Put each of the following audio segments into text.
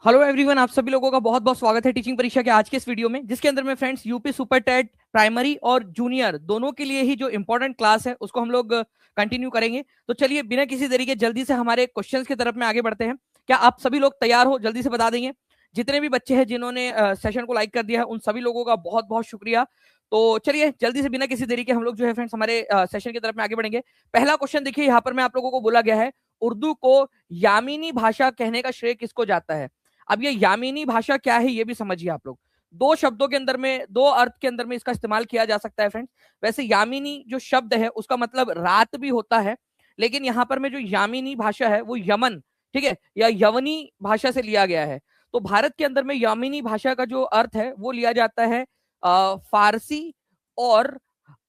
Hello everyone, आप सभी लोगों का बहुत बहुत स्वागत है टीचिंग परीक्षा के आज के इस वीडियो में, जिसके अंदर में friends UP super TET primary और जूनियर दोनों के लिए ही जो इंपॉर्टेंट क्लास है उसको हम लोग कंटिन्यू करेंगे। तो चलिए बिना किसी देरी के जल्दी से हमारे क्वेश्चंस की तरफ में आगे बढ़ते हैं। क्या आप सभी लोग तैयार हो? जल्दी से बता देंगे। जितने भी बच्चे हैं जिन्होंने सेशन को लाइक कर दिया है उन सभी लोगों का बहुत बहुत शुक्रिया। तो चलिए जल्दी से बिना किसी देरी के हम लोग जो है फ्रेंड्स हमारे सेशन की तरफ में आगे बढ़ेंगे। पहला क्वेश्चन देखिए, यहाँ पर मैं आप लोगों को बोला गया है, उर्दू को यामीनी भाषा कहने का श्रेय किसको जाता है। अब ये यामीनी भाषा क्या है ये भी समझिए आप लोग। दो शब्दों के अंदर में, दो अर्थ के अंदर में इसका इस्तेमाल किया जा सकता है फ्रेंड्स। वैसे यामिनी जो शब्द है उसका मतलब रात भी होता है, लेकिन यहाँ पर में जो यामिनी भाषा है वो यमन, ठीक है, या यवनी भाषा से लिया गया है। तो भारत के अंदर में यामिनी भाषा का जो अर्थ है वो लिया जाता है फारसी और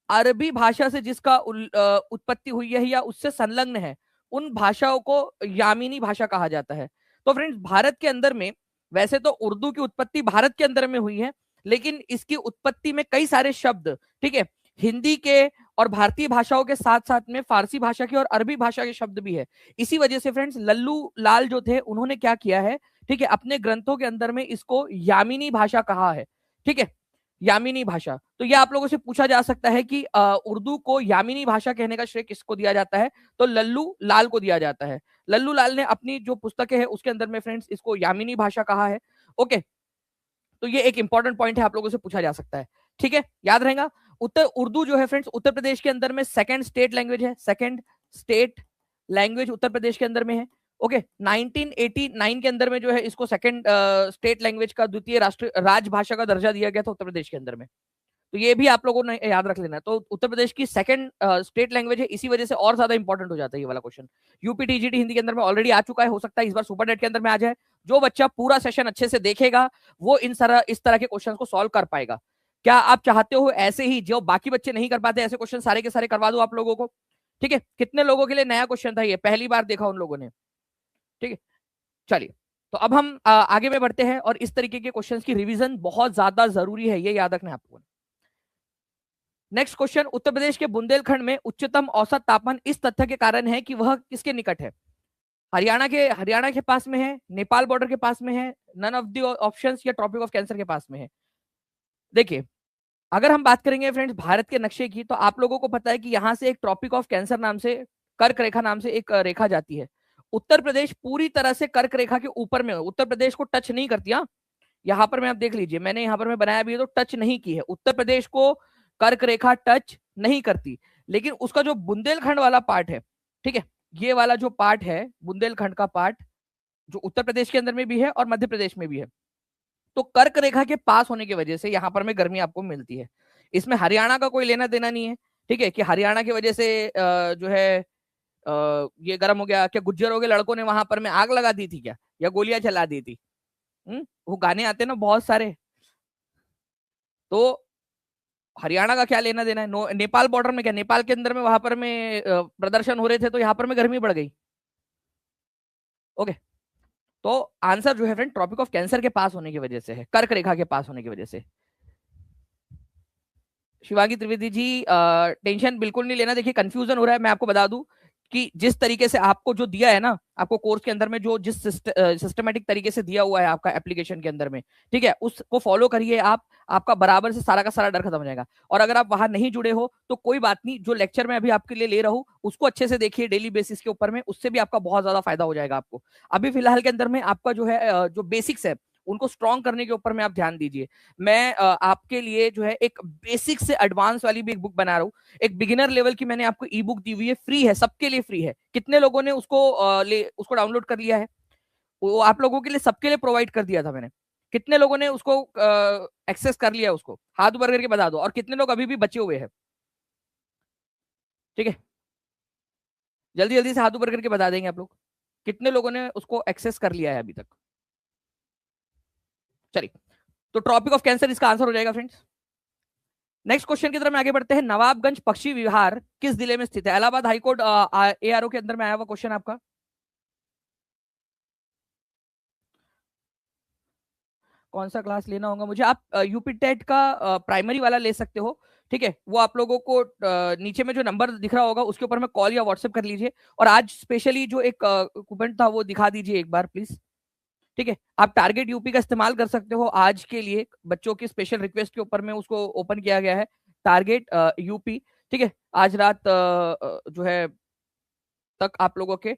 अरबी भाषा से, जिसका उत्पत्ति हुई है या उससे संलग्न है, उन भाषाओं को यामिनी भाषा कहा जाता है। तो फ्रेंड्स भारत के अंदर में वैसे तो उर्दू की उत्पत्ति भारत के अंदर में हुई है, लेकिन इसकी उत्पत्ति में कई सारे शब्द, ठीक है, हिंदी के और भारतीय भाषाओं के साथ साथ में फारसी भाषा के और अरबी भाषा के शब्द भी है। इसी वजह से फ्रेंड्स लल्लू लाल जो थे उन्होंने क्या किया है, ठीक है, अपने ग्रंथों के अंदर में इसको यामिनी भाषा कहा है। ठीक है, यामिनी भाषा। तो यह आप लोगों से पूछा जा सकता है कि उर्दू को यामिनी भाषा कहने का श्रेय किसको दिया जाता है, तो लल्लू लाल को दिया जाता है। लल्लू लाल ने अपनी जो पुस्तकें है उसके अंदर में फ्रेंड्स इसको यामिनी भाषा कहा है। ओके, तो ये एक इंपॉर्टेंट पॉइंट है, आप लोगों से पूछा जा सकता है। ठीक है, याद रहेगा। उत्तर उर्दू जो है फ्रेंड्स उत्तर प्रदेश के अंदर में सेकंड स्टेट लैंग्वेज है, second state language Uttar Pradesh के अंदर में है। ओके, 1989 के अंदर में जो है इसको सेकंड स्टेट लैंग्वेज का, द्वितीय राष्ट्र राजभाषा का दर्जा दिया गया था उत्तर प्रदेश के अंदर में। तो ये भी आप लोगों ने याद रख लेना। तो उत्तर प्रदेश की सेकंड स्टेट लैंग्वेज है, इसी वजह से और ज्यादा इंपॉर्टेंट हो जाता है ये वाला क्वेश्चन। यूपी टीजीटी हिंदी के अंदर में ऑलरेडी आ चुका है, हो सकता है इस बार सुपर नेट के अंदर में आ जाए। जो बच्चा पूरा सेशन अच्छे से देखेगा वो इस तरह के क्वेश्चन को सॉल्व कर पाएगा। क्या आप चाहते हो ऐसे ही जो बाकी बच्चे नहीं कर पाते ऐसे क्वेश्चन सारे के सारे करवा दो आप लोगों को? ठीक है, कितने लोगों के लिए नया क्वेश्चन था, ये पहली बार देखा उन लोगों ने? ठीक है, चलिए। तो अब हम आगे में बढ़ते हैं, और इस तरीके के क्वेश्चंस की रिवीजन बहुत ज्यादा जरूरी है, ये याद रखना आपको। नेक्स्ट क्वेश्चन, उत्तर प्रदेश के बुंदेलखंड में उच्चतम औसत तापमान इस तथ्य के कारण है कि वह किसके निकट है? हरियाणा के पास में है, नेपाल बॉर्डर के पास में है, नन ऑफ द ऑप्शंस, या ट्रॉपिक ऑफ कैंसर के पास में है। देखिए, अगर हम बात करेंगे फ्रेंड्स भारत के नक्शे की, तो आप लोगों को पता है कि यहां से एक ट्रॉपिक ऑफ कैंसर नाम से, कर्क रेखा नाम से एक रेखा जाती है। उत्तर प्रदेश पूरी तरह से कर्क रेखा के ऊपर में, उत्तर प्रदेश को टच नहीं करती। हाँ, यहाँ पर मैं आप देख लीजिए, मैंने यहाँ पर मैं बनाया भी है तो टच नहीं की है, उत्तर प्रदेश को कर्क रेखा टच नहीं करती। लेकिन उसका जो बुंदेलखंड वाला पार्ट है, ठीक है, ये वाला जो पार्ट है बुंदेलखंड का पार्ट, जो उत्तर प्रदेश के अंदर में भी है और मध्य प्रदेश में भी है, तो कर्क रेखा के पास होने की वजह से यहाँ पर में गर्मी आपको मिलती है। इसमें हरियाणा का कोई लेना देना नहीं है। ठीक है, कि हरियाणा की वजह से जो है ये गर्म हो गया, क्या गुज्जरों के लड़कों ने वहां पर में आग लगा दी थी क्या, या गोलियां चला दी थी? वो गाने आते ना बहुत सारे। तो हरियाणा का क्या लेना देना है? नेपाल बॉर्डर में क्या, नेपाल के अंदर में वहां पर में प्रदर्शन हो रहे थे तो यहाँ पर में गर्मी बढ़ गई। ओके, तो आंसर जो है फ्रेंड ट्रॉपिक ऑफ कैंसर के पास होने की वजह से है, कर्क रेखा के पास होने की वजह से। शिवांगी त्रिवेदी जी, टेंशन बिल्कुल नहीं लेना। देखिए कंफ्यूजन हो रहा है, मैं आपको बता दूं कि जिस तरीके से आपको जो दिया है ना, आपको कोर्स के अंदर में जो जिस सिस्टमेटिक तरीके से दिया हुआ है आपका एप्लीकेशन के अंदर में, ठीक है, उसको फॉलो करिए आप, आपका बराबर से सारा का सारा डर खत्म हो जाएगा। और अगर आप वहां नहीं जुड़े हो तो कोई बात नहीं, जो लेक्चर मैं अभी आपके लिए ले रहा हूँ उसको अच्छे से देखिए डेली बेसिस के ऊपर में, उससे भी आपका बहुत ज्यादा फायदा हो जाएगा आपको। अभी फिलहाल के अंदर में आपका जो है जो बेसिक्स है उनको स्ट्रॉन्ग करने के ऊपर में आप ध्यान दीजिए। मैं आपके लिए जो है एक बेसिक से एडवांस वाली भी एक बुक बना रहा हूँ। एक बिगिनर लेवल की मैंने आपको ई बुक दी हुई है, फ्री है, सबके लिए फ्री है। कितने लोगों ने उसको डाउनलोड कर लिया है? वो आप लोगों के लिए, सबके लिए प्रोवाइड कर दिया था मैंने। कितने लोगों ने उसको एक्सेस कर लिया उसको, हाथ ऊपर करके बता दो। और कितने लोग अभी भी बचे हुए हैं? ठीक है, जल्दी जल्दी से हाथ ऊपर करके बता देंगे आप लोग, कितने लोगों ने उसको एक्सेस कर लिया है अभी तक। चलिए, तो ट्रॉपिक ऑफ कैंसर इसका आंसर हो जाएगा फ्रेंड्स। नेक्स्ट क्वेश्चन की तरफ में आगे बढ़ते हैं। नवाबगंज पक्षी विहार किस जिले में स्थित है? इलाहाबाद हाईकोर्ट एआरओ के अंदर में आया हुआ क्वेश्चन आपका। कौन सा क्लास लेना होगा मुझे? आप यूपी टेट का प्राइमरी वाला ले सकते हो। ठीक है, वो आप लोगों को नीचे में जो नंबर दिख रहा होगा उसके ऊपर में कॉल या व्हाट्सएप कर लीजिए। और आज स्पेशली जो एक कूपन था वो दिखा दीजिए एक बार प्लीज। ठीक है, आप टारगेट यूपी का इस्तेमाल कर सकते हो। आज के लिए बच्चों की स्पेशल रिक्वेस्ट के ऊपर में उसको ओपन किया गया है, टारगेट यूपी। ठीक है, आज रात जो है तक आप लोगों के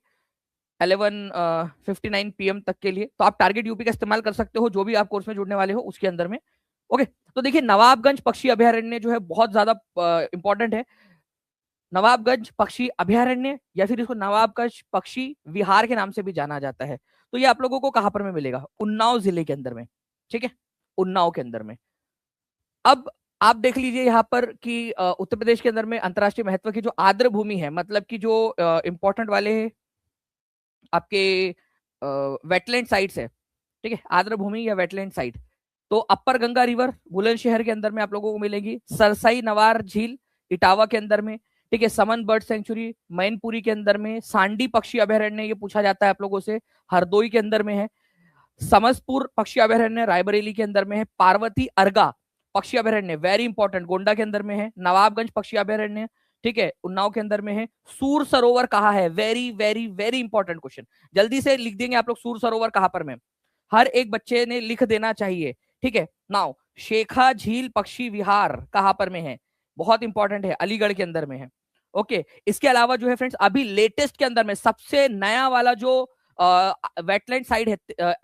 11:59 PM तक के लिए, तो आप टारगेट यूपी का इस्तेमाल कर सकते हो जो भी आप कोर्स में जुड़ने वाले हो उसके अंदर में। ओके, तो देखिए नवाबगंज पक्षी अभयारण्य जो है बहुत ज्यादा इंपॉर्टेंट है। नवाबगंज पक्षी अभयारण्य या फिर इसको नवाबगंज पक्षी विहार के नाम से भी जाना जाता है। तो ये आप लोगों को कहां पर में मिलेगा? उन्नाव जिले के अंदर में। ठीक है, उन्नाव के अंदर में। अब आप देख लीजिए यहाँ पर कि उत्तर प्रदेश के अंदर में अंतरराष्ट्रीय महत्व की जो आर्द्र भूमि है, मतलब कि जो इंपॉर्टेंट वाले आपके वेटलैंड साइट्स है, ठीक है, आर्द्र भूमि या वेटलैंड साइट, तो अपर गंगा रिवर बुलंदशहर के अंदर में आप लोगों को मिलेगी। सरसाई नवार झील इटावा के अंदर में। ठीक है, समन बर्ड सेंचुरी मैनपुरी के अंदर में। सांडी पक्षी अभयारण्य, ये पूछा जाता है आप लोगों से, हरदोई के अंदर में है। समसपुर पक्षी अभयारण्य रायबरेली के अंदर में है। पार्वती अर्गा पक्षी अभयारण्य वेरी इंपॉर्टेंट गोंडा के अंदर में है। नवाबगंज पक्षी अभयारण्य, ठीक है, उन्नाव के अंदर में है। सूर सरोवर कहाँ है? Very very very important question, जल्दी से लिख देंगे आप लोग, सूर सरोवर कहाँ पर में? हर एक बच्चे ने लिख देना चाहिए। ठीक है, नाउ शेखा झील पक्षी विहार कहाँ पर में है? बहुत इंपॉर्टेंट है, अलीगढ़ के अंदर में है। ओके, इसके अलावा जो है फ्रेंड्स अभी लेटेस्ट के अंदर में सबसे नया वाला जो वेटलैंड साइड है,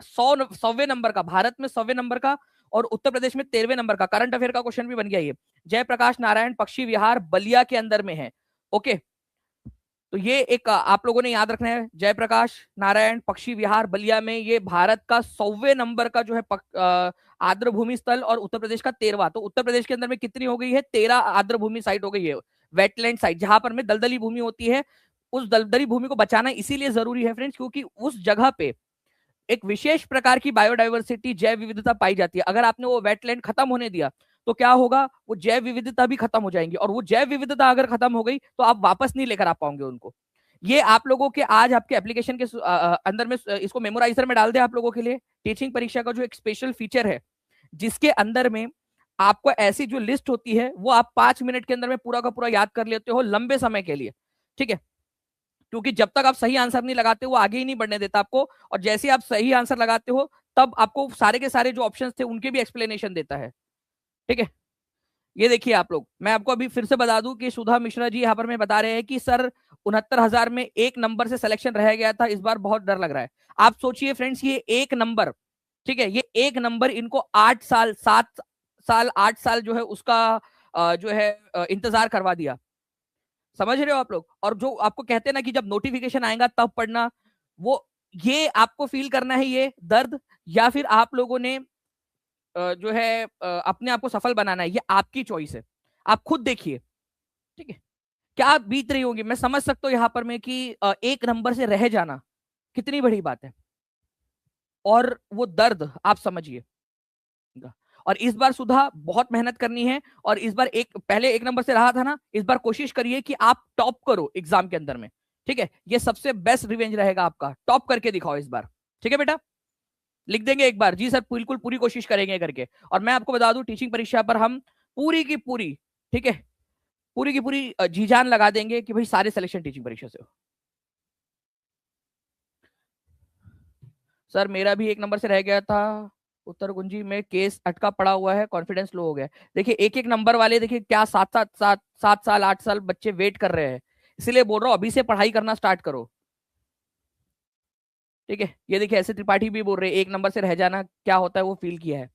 100वें नंबर का, भारत में 100वें नंबर का और उत्तर प्रदेश में 13वें नंबर का, करंट अफेयर का क्वेश्चन भी बन गया ये। जयप्रकाश नारायण पक्षी विहार बलिया के अंदर में है। ओके, तो ये एक आप लोगों ने याद रखना है, जयप्रकाश नारायण पक्षी विहार बलिया में, ये भारत का 100वें नंबर का जो है आर्द्र भूमि स्थल और उत्तर प्रदेश का 13वां। तो उत्तर प्रदेश के अंदर में कितनी हो गई है? 13 आर्द्र भूमि साइट हो गई है, वेटलैंड साइट, जहां पर में दलदली भूमि होती है। उस दलदली भूमि को बचाना इसीलिए जरूरी है फ्रेंड्स, क्योंकि उस जगह पे एक विशेष प्रकार की बायोडाइवर्सिटी, जैव विविधता पाई जाती है। अगर आपने वो वेटलैंड खत्म होने दिया तो क्या होगा? वो जैव विविधता भी खत्म हो जाएंगी, और वो जैव विविधता अगर खत्म हो गई तो आप वापस नहीं लेकर आ पाओगे उनको। ये आप लोगों के आज आपके एप्लीकेशन के अंदर में इसको मेमोराइजर में डाल दे आप लोगों के लिए। टीचिंग परीक्षा का जो एक स्पेशल फीचर है, जिसके अंदर में आपको ऐसी जो लिस्ट होती है वो आप 5 मिनट के अंदर में पूरा का पूरा याद कर लेते हो लंबे समय के लिए। ठीक है, क्योंकि जब तक आप सही आंसर नहीं लगाते वो आगे ही नहीं बढ़ने देता आपको, और जैसे आप सही आंसर लगाते हो तब आपको सारे के सारे जो ऑप्शंस थे उनके भी एक्सप्लेनेशन देता है। ठीक है, ये देखिए आप लोग, मैं आपको अभी फिर से बता दूं कि सुधा मिश्रा जी यहाँ पर मैं बता रहे हैं कि सर 69,000 में एक नंबर से सिलेक्शन रह गया था, इस बार बहुत डर लग रहा है। आप सोचिए फ्रेंड्स, ये एक नंबर, ठीक है, ये एक नंबर इनको 8 साल 7 साल 8 साल जो है उसका जो है इंतजार करवा दिया। समझ रहे हो आप लोग? और जो आपको कहते हैं ना कि जब नोटिफिकेशन आएगा तब पढ़ना, वो ये आपको फील करना है ये दर्द, या फिर आप लोगों ने जो है अपने आप को सफल बनाना है, ये आपकी चॉइस है। आप खुद देखिए। ठीक है, क्या बीत रही होगी, मैं समझ सकता हूँ यहाँ पर मैं कि एक नंबर से रह जाना कितनी बड़ी बात है, और वो दर्द आप समझिए। और इस बार सुधा बहुत मेहनत करनी है, और इस बार एक पहले एक नंबर से रहा था ना, इस बार कोशिश करिए कि आप टॉप करो एग्जाम के अंदर में। ठीक है, ये सबसे बेस्ट रिवेंज रहेगा आपका, टॉप करके दिखाओ इस बार। ठीक है बेटा, लिख देंगे एक बार, जी सर बिल्कुल पूरी कोशिश करेंगे करके। और मैं आपको बता दूं टीचिंग परीक्षा पर हम पूरी की पूरी, ठीक है, पूरी की पूरी जी जान लगा देंगे कि भाई सारे सिलेक्शन टीचिंग परीक्षा से हो। सर मेरा भी एक नंबर से रह गया था उत्तर कुंजी में, केस अटका पड़ा हुआ है, कॉन्फिडेंस लो हो गया है। देखिए एक एक नंबर वाले, देखिए क्या 7 साल 8 साल बच्चे वेट कर रहे हैं, इसलिए बोल रहा हूँ अभी से पढ़ाई करना स्टार्ट करो। ठीक है, ये देखिए ऐसे त्रिपाठी भी बोल रहे हैं एक नंबर से रह जाना क्या होता है वो फील किया है।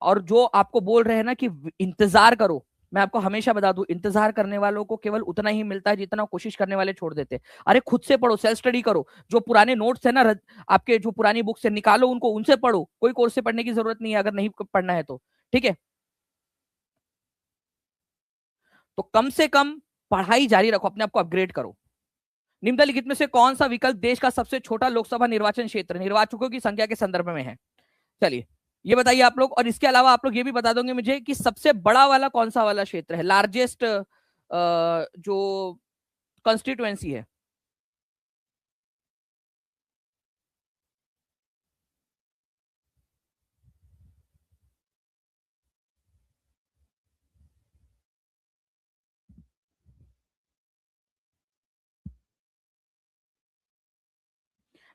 और जो आपको बोल रहे हैं ना कि इंतजार करो, मैं आपको हमेशा बता दूं इंतजार करने वालों को केवल उतना ही मिलता है जितना कोशिश करने वाले छोड़ देते हैं। अरे खुद से पढ़ो, सेल्फ स्टडी करो, जो पुराने नोट्स है ना आपके जो पुरानी बुक से निकालो उनको, उनसे पढ़ो, कोई कोर्स से पढ़ने की जरूरत नहीं है अगर नहीं पढ़ना है तो। ठीक है, तो कम से कम पढ़ाई जारी रखो, अपने आप को अपग्रेड करो। निम्नलिखित में से कौन सा विकल्प देश का सबसे छोटा लोकसभा निर्वाचन क्षेत्र निर्वाचकों की संख्या के संदर्भ में है? चलिए ये बताइए आप लोग, और इसके अलावा आप लोग ये भी बता दोगे मुझे कि सबसे बड़ा वाला कौन सा वाला क्षेत्र है, लार्जेस्ट जो कॉन्स्टिट्युएंसी है।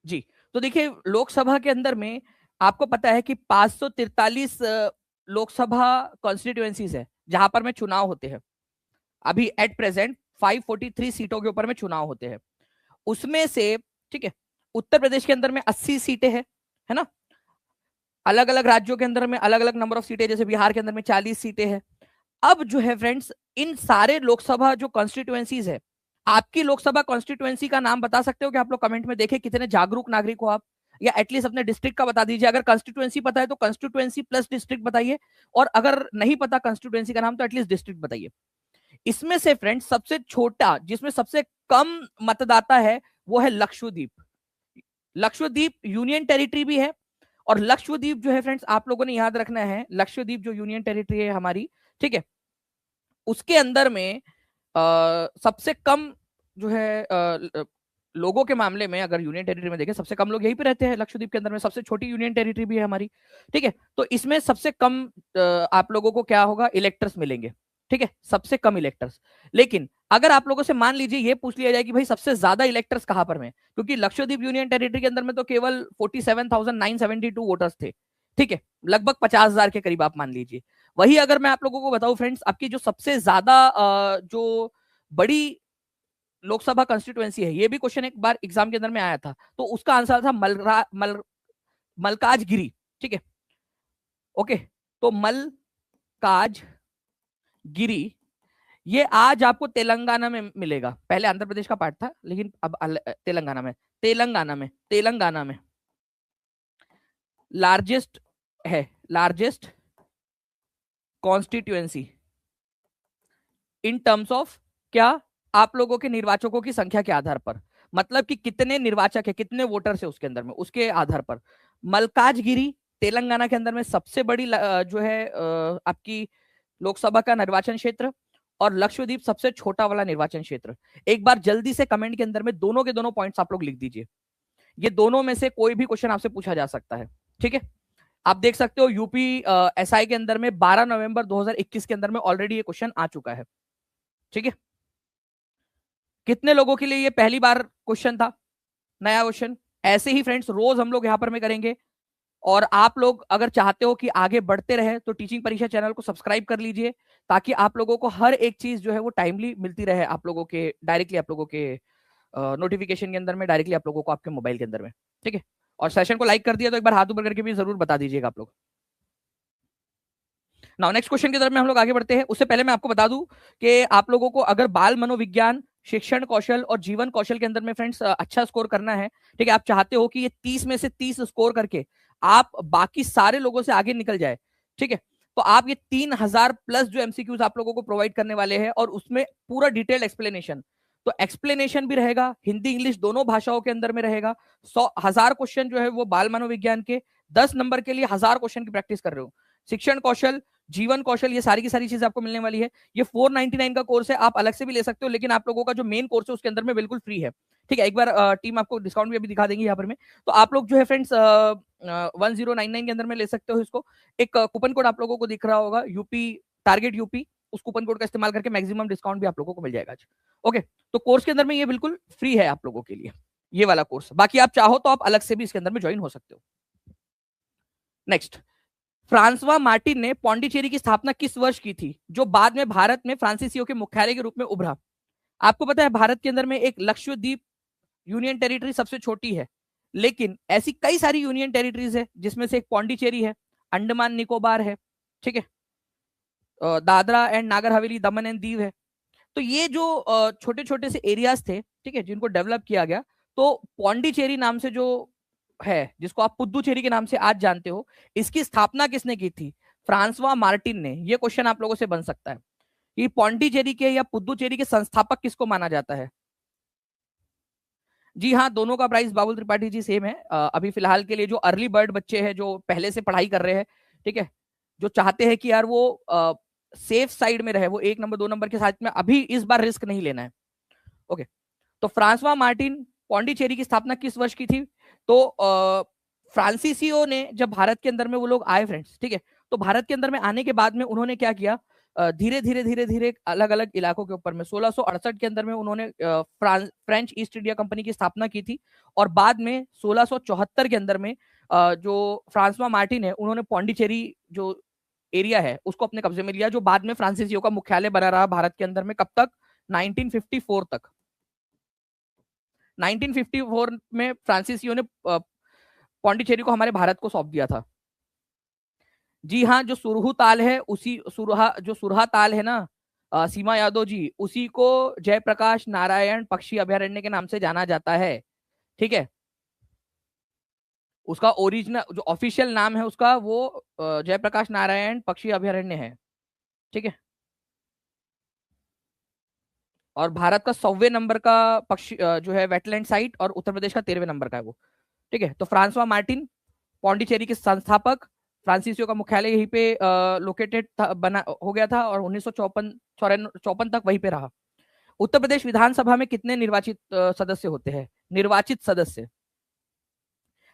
जी। तो देखिए लोकसभा के अंदर में आपको पता है कि 543 लोकसभा कॉन्स्टिट्यूएंसीज है जहां पर में चुनाव होते हैं। अभी एट प्रेजेंट 543 सीटों के ऊपर में चुनाव होते हैं। उसमें से ठीक है, उत्तर प्रदेश के अंदर में 80 सीटें हैं, है ना। अलग अलग राज्यों के अंदर में अलग अलग नंबर ऑफ सीटें, जैसे बिहार के अंदर में 40 सीटें हैं। अब जो है फ्रेंड्स, इन सारे लोकसभा जो कॉन्स्टिट्यूएंसीज है, आपकी लोकसभा कॉन्स्टिट्यूएंसी का नाम बता सकते हो कि आप लोग कमेंट में देखें कितने जागरूक नागरिक हो आप, या एटलीस्ट अपने डिस्ट्रिक्ट का बता दीजिए। अगर कॉन्स्टिट्यूएंसी पता है तो कॉन्स्टिट्यूएंसी प्लस डिस्ट्रिक्ट बताइए, और अगर नहीं पता कॉन्स्टिट्यूएंसी का नाम तो एटलीस्ट डिस्ट्रिक्ट बताइए। इसमें से फ्रेंड्स सबसे छोटा, जिसमें सबसे कम मतदाता है, वो है लक्षद्वीप। लक्षद्वीप यूनियन टेरिटरी भी है, और लक्षद्वीप जो है फ्रेंड्स, आप लोगों ने याद रखना है, लक्षद्वीप जो यूनियन टेरिटरी है हमारी, ठीक है, उसके अंदर में सबसे कम जो है लोगों के मामले में, अगर यूनियन टेरिटरी में देखें, सबसे कम लोग यहीं पे रहते हैं लक्षद्वीप के अंदर में। सबसे छोटी यूनियन टेरिटरी भी है हमारी, ठीक है। तो इसमें सबसे कम आप लोगों को क्या होगा, इलेक्टर्स मिलेंगे, ठीक है, सबसे कम इलेक्टर्स। लेकिन अगर आप लोगों से मान लीजिए ये पूछ लिया जाए कि भाई सबसे ज्यादा इलेक्टर्स कहां पर में, क्योंकि लक्षद्वीप यूनियन टेरिटरी के अंदर में तो केवल 47,972 वोटर्स थे, ठीक है, लगभग 50,000 के करीब आप मान लीजिए। वही अगर मैं आप लोगों को बताऊं फ्रेंड्स, आपकी जो सबसे ज्यादा जो बड़ी लोकसभा कॉन्स्टिट्यूएंसी है, ये भी क्वेश्चन एक बार एग्जाम के अंदर में आया था, तो उसका आंसर था मलकाजगिरी, ठीक है, ओके। तो मलकाजगिरी, ये आज आपको तेलंगाना में मिलेगा। पहले आंध्र प्रदेश का पार्ट था, लेकिन अब तेलंगाना में लार्जेस्ट है, largest constituency in terms of क्या, आप लोगों के निर्वाचकों की संख्या के आधार पर, मतलब कि कितने निर्वाचक है, कितने वोटर्स है उसके अंदर में, उसके आधार पर मलकाजगिरी तेलंगाना के अंदर में सबसे बड़ी जो है आपकी लोकसभा का निर्वाचन क्षेत्र, और लक्षद्वीप सबसे छोटा वाला निर्वाचन क्षेत्र। एक बार जल्दी से कमेंट के अंदर में दोनों के दोनों पॉइंट्स आप लोग लिख दीजिए। ये दोनों में से कोई भी क्वेश्चन आपसे पूछा जा सकता है, ठीक है। आप देख सकते हो यूपी एसआई के अंदर में 12 नवंबर 2021 के अंदर में ऑलरेडी ये क्वेश्चन आ चुका है, ठीक है। कितने लोगों के लिए ये पहली बार क्वेश्चन था, नया क्वेश्चन? ऐसे ही फ्रेंड्स रोज हम लोग यहां पर में करेंगे, और आप लोग अगर चाहते हो कि आगे बढ़ते रहे तो टीचिंग परीक्षा चैनल को सब्सक्राइब कर लीजिए, ताकि आप लोगों को हर एक चीज जो है वो टाइमली मिलती रहे, आप लोगों के डायरेक्टली, आप लोगों के नोटिफिकेशन के अंदर में, डायरेक्टली आप लोगों को आपके मोबाइल के अंदर में, ठीक है। और सेशन को लाइक कर दिया तो एक बार हाथ ऊपर करके भी जरूर बता दीजिएगा आप लोग। नाउ नेक्स्ट क्वेश्चन की तरफ में हम लोग आगे बढ़ते हैं। उससे पहले मैं आपको बता दूं कि आप लोगों को अगर बाल मनोविज्ञान, शिक्षण कौशल और जीवन कौशल के अंदर में फ्रेंड्स अच्छा स्कोर करना है, ठीक है, आप चाहते हो कि ये 30 में से 30 स्कोर करके आप बाकी सारे लोगों से आगे निकल जाए, ठीक है, तो आप ये 3000 प्लस जो एमसीक्यूज आप लोगों को प्रोवाइड करने वाले हैं, और उसमें पूरा डिटेल एक्सप्लेनेशन, तो एक्सप्लेनेशन भी रहेगा, हिंदी इंग्लिश दोनों भाषाओं के अंदर में रहेगा। 1000 क्वेश्चन जो है वो बाल मनोविज्ञान के, 10 नंबर के लिए 1000 क्वेश्चन की प्रैक्टिस कर रहे हो। शिक्षण कौशल, जीवन कौशल, ये सारी की सारी चीजें आपको मिलने वाली है। ये 499 का कोर्स है, आप अलग से भी ले सकते हो, लेकिन आप लोगों का जो मेन कोर्स है उसके अंदर में बिल्कुल फ्री है, ठीक है। एक बार टीम आपको डिस्काउंट भी अभी दिखा देंगे यहाँ पर में, तो आप लोग जो है फ्रेंड्स 1099 के अंदर में ले सकते हो इसको। एक कूपन कोड आप लोगों को दिख रहा होगा, यूपी टारगेट यूपी, उस कूपन कोड का इस्तेमाल करके मैक्सिमम डिस्काउंट भी आप लोगों को मिल जाएगा आज, ओके। तो कोर्स के अंदर में ये बिल्कुल फ्री है आप लोगों के लिए, ये वाला कोर्स। बाकी आप चाहो तो आप अलग से भी इसके अंदर में ज्वाइन हो सकते हो। नेक्स्ट, फ्रांसवा मार्टिन ने पौंडीचेरी की स्थापना किस वर्ष की थी, जो बाद में भारत में फ्रांसीसियों के मुख्यालय के रूप में उभरा? आपको पता है भारत के अंदर में एक लक्षद्वीप यूनियन टेरिटरी सबसे छोटी है, लेकिन ऐसी कई सारी यूनियन टेरिटरीज है, जिसमें से एक पौंडीचेरी है, अंडमान निकोबार है, ठीक है, Dadra and Nagar Haveli, Daman and Diu है। तो ये जो छोटे छोटे से एरियाज थे, ठीक है, जिनको डेवलप किया गया, तो पौंडीचेरी नाम से जो है, जिसको आप पुद्दुचेरी के नाम से आज जानते हो, इसकी स्थापना किसने की थी? फ्रांसवा मार्टिन ने। ये क्वेश्चन आप लोगों से बन सकता है, ये पौंडीचेरी के या पुद्दुचेरी के संस्थापक किसको माना जाता है? जी हाँ, दोनों का प्राइस बाबुल त्रिपाठी जी सेम है। अभी फिलहाल के लिए जो अर्ली बर्ड बच्चे हैं, जो पहले से पढ़ाई कर रहे हैं, ठीक है, जो चाहते हैं कि यार वो सेफ साइड में रहे, वो 1 नंबर 2 नंबर के साथ में अभी इस बार रिस्क नहीं लेना है, ओके। तो फ्रांसवा मार्टिन, पौंडीचेरी की स्थापना किस वर्ष की थी? तो फ्रांसीसियों ने जब भारत के अंदर में वो लोग आए फ्रेंड्स, ठीक है, तो भारत के अंदर में आने के बाद में उन्होंने क्या किया धीरे धीरे धीरे धीरे अलग अलग इलाकों के ऊपर में 1668 के अंदर में उन्होंने फ्रेंच ईस्ट इंडिया कंपनी की स्थापना की थी। और बाद में 1674 के अंदर में जो फ्रांसवा मार्टिन है उन्होंने पौंडीचेरी जो एरिया है उसको अपने कब्जे में लिया, जो बाद में फ्रांसीसियों का मुख्यालय बना रहा भारत के अंदर में। कब तक? 1954 तक। 1954 में फ्रांसीसियों ने पौंडीचेरी को हमारे भारत को सौंप दिया था। जी हाँ, जो सुरहू ताल है उसी सुरहा ताल है ना, सीमा यादव जी, उसी को जयप्रकाश नारायण पक्षी अभयारण्य के नाम से जाना जाता है। ठीक है, उसका ओरिजिनल जो ऑफिशियल नाम है उसका वो जयप्रकाश नारायण पक्षी अभयारण्य है। ठीक है, और भारत का 100वें नंबर का पक्षी जो है वेटलैंड साइट, और उत्तर प्रदेश का 13वें नंबर का है वो। ठीक है, तो फ्रांसवा मार्टिन पौंडीचेरी के संस्थापक, फ्रांसीसियों का मुख्यालय यहीं पे लोकेटेड बना हो गया था, और 1954 तक वहीं पे रहा। उत्तर प्रदेश विधानसभा में कितने निर्वाचित सदस्य होते हैं? निर्वाचित सदस्य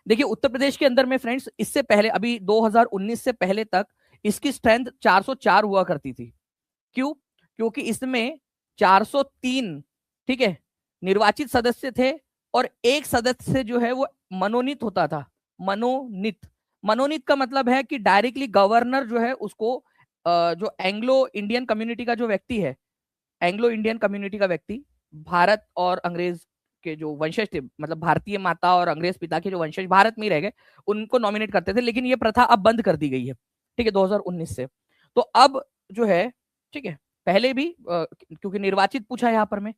देखिए, उत्तर प्रदेश के अंदर में फ्रेंड्स इससे पहले अभी 2019 से पहले तक इसकी स्ट्रेंथ 404 हुआ करती थी। क्यों? क्योंकि इसमें 403 ठीक है निर्वाचित सदस्य थे, और एक सदस्य जो है वो मनोनीत होता था। मनोनीत का मतलब है कि डायरेक्टली गवर्नर जो है उसको जो एंग्लो इंडियन कम्युनिटी का जो व्यक्ति है, एंग्लो इंडियन कम्युनिटी का व्यक्ति, भारत और अंग्रेज के जो वंशज थे, मतलब भारतीय माता और अंग्रेज पिता के जो वंशज भारत में ही रह गए, उनको नॉमिनेट करते थे। लेकिन ये प्रथा अब बंद कर दी गई है, ठीक है, 2019 से। तो अब जो है, ठीक है, पहले भी क्योंकि निर्वाचित पूछा है यहाँ पर में,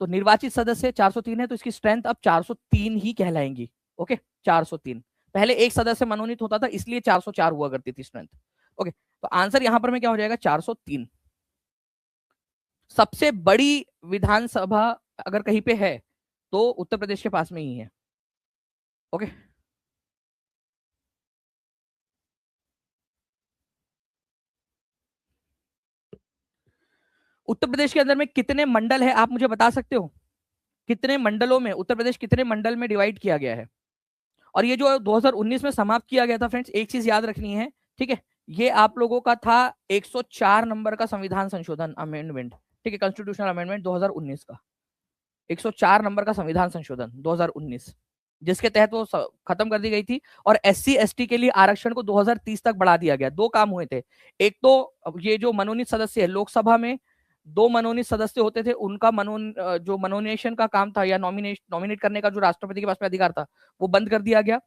तो निर्वाचित सदस्य 403 है, तो इसकी स्ट्रेंथ अब 403 ही कहलाएंगी। ओके, 403। पहले एक सदस्य मनोनीत होता था, इसलिए 404 हुआ करती थी स्ट्रेंथ। ओके, तो आंसर यहां पर में क्या हो जाएगा? 403। सबसे बड़ी विधानसभा अगर कहीं पे है तो उत्तर प्रदेश के पास में ही है। ओके, उत्तर प्रदेश के अंदर में कितने मंडल है आप मुझे बता सकते हो? कितने मंडलों में उत्तर प्रदेश कितने मंडल में डिवाइड किया गया है? और ये जो 2019 में समाप्त किया गया था फ्रेंड्स, एक चीज याद रखनी है, ठीक है, ये आप लोगों का था 104 नंबर का संविधान संशोधन अमेंडमेंट, ठीक है, कॉन्स्टिट्यूशनल अमेंडमेंट 2019 का 104 नंबर का संविधान संशोधन 2019, जिसके तहत वो खत्म कर दी गई थी। और एससी एसटी के लिए आरक्षण को 2030 तक बढ़ा दिया गया। दो काम हुए थे, एक तो ये जो मनोनीत सदस्य है, लोकसभा में दो मनोनीत सदस्य होते थे, उनका जो मनोनेशन का काम था या नॉमिनेट करने का जो राष्ट्रपति के पास में अधिकार था वो बंद कर दिया गया।